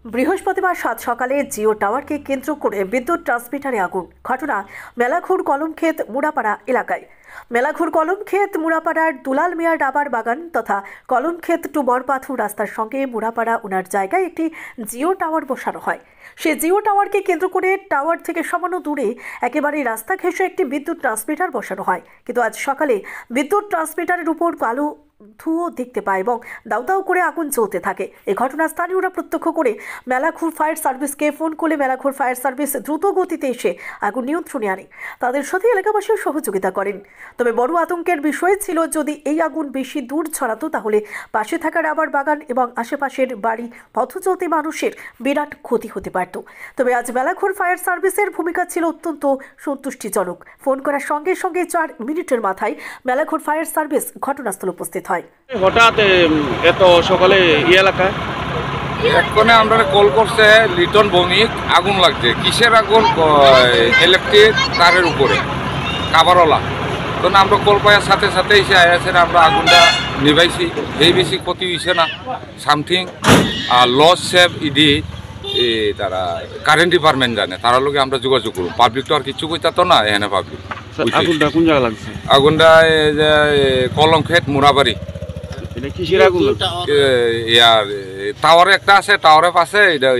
বৃহস্পতিবার সাত সকালে জিও টাওয়ারকে কেন্দ্র করে বিদ্যুৎ ট্রান্সমিটারে আগুন। ঘটনা মেলাঘুর কলমক্ষেত মুড়াপাড়া এলাকায়। মেলাঘুর কলমক্ষেত মুড়াপাড়ার দুলাল মিয়ার ডাবার বাগান তথা কলমক্ষেত টু বরপাথর রাস্তার সঙ্গে মুড়াপাড়া ওনার জায়গায় একটি জিও টাওয়ার বসানো হয়। সেই জিও টাওয়ারকে কেন্দ্র করে টাওয়ার থেকে সামান্য দূরে একেবারে রাস্তা ঘেঁষে একটি বিদ্যুৎ ট্রান্সমিটার বসানো হয়। কিন্তু আজ সকালে বিদ্যুৎ ট্রান্সমিটারের উপর কালো ধুয়ো দেখতে পায় এবং দাউ দাউ করে আগুন জ্বলতে থাকে। এই ঘটনা স্থানীয়রা প্রত্যক্ষ করে মেলাঘুর ফায়ার সার্ভিসকে ফোন করলে মেলাঘুর ফায়ার সার্ভিস দ্রুত গতিতে এসে আগুন নিয়ন্ত্রণে আনে। তাদের সাথে এলাকাবাসীও সহযোগিতা করেন। তবে বড় আতঙ্কের বিষয় ছিল, যদি এই আগুন বেশি দূর ছড়াতো তাহলে পাশে থাকা রাবার বাগান এবং আশেপাশের বাড়ি পথচলতি মানুষের বিরাট ক্ষতি হতে পারত। তবে আজ মেলাঘুর ফায়ার সার্ভিসের ভূমিকা ছিল অত্যন্ত সন্তুষ্টিজনক। ফোন করার সঙ্গে সঙ্গে 4 মিনিটের মাথায় মেলাঘুর ফায়ার সার্ভিস ঘটনাস্থলে উপস্থিত হয়। হঠাৎ এত সকালে এই এলাকায় এক্ষণে আমরা কল করছে লিটন ভৌমিক আগুন লাগছে। কিসের আগুন? ইলেকট্রিক তারের উপরে কাবারওয়ালা। তো আমরা কল পাওয়ার সাথে সাথে এসে আয়াসের আমরা আগুনটা নিভাইছি। এই বেশি ক্ষতি হয়েছে না, সামথিং লস সেভ ইডি তারা কারেন্ট ডিপার্টমেন্ট জানে, তারা লোকে আমরা যোগাযোগ করব। পাবলিক তো আর কিছু কইতা তো না এখানে পাবলিক। আগুনটা কোন জায়গা লাগছে? আগুনটা কলমক্ষেত মুড়াবাড়ি। ইয়ার টাওয়ারে একটা আছে, টাওয়ারের পাশে এটা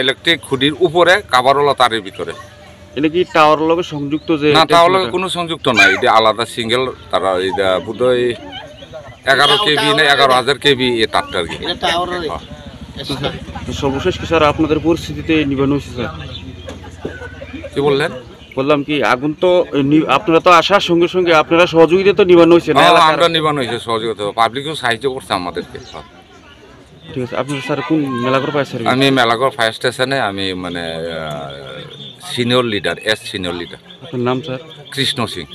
ইলেকট্রিক খুঁটির উপরে কাবারওয়ালা তারের ভিতরে। এটা কি টাওয়ারের লগে সংযুক্ত? যে না, টাওয়ারের লগে কোনো সংযুক্ত নাই, এটা আলাদা সিঙ্গেল তারা। এটা বোধহয় 11 কেবি না 11,000 কেবি এই তারটা আর কি। সর্বশেষ কি স্যার আপনাদের পরিস্থিতিতে নিবানো হয়েছে স্যার? কি বললেন? বললাম কি আগুন তো আপনারা তো আসার সঙ্গে সঙ্গে আপনারা সহযোগিতা তো নিবানো হয়েছে না? আমরা নিবানো হয়েছে সহযোগিতা, পাবলিকও সাহায্য করছে আমাদেরকে। ঠিক আছে। আপনার স্যার কোন মেলাঘর ফায়ার সার্ভিস? আমি মেলাঘর ফায়ার স্টেশনে আমি মানে সিনিয়র লিডার, সিনিয়র লিডার। আপনার নাম স্যার? কৃষ্ণ সিং।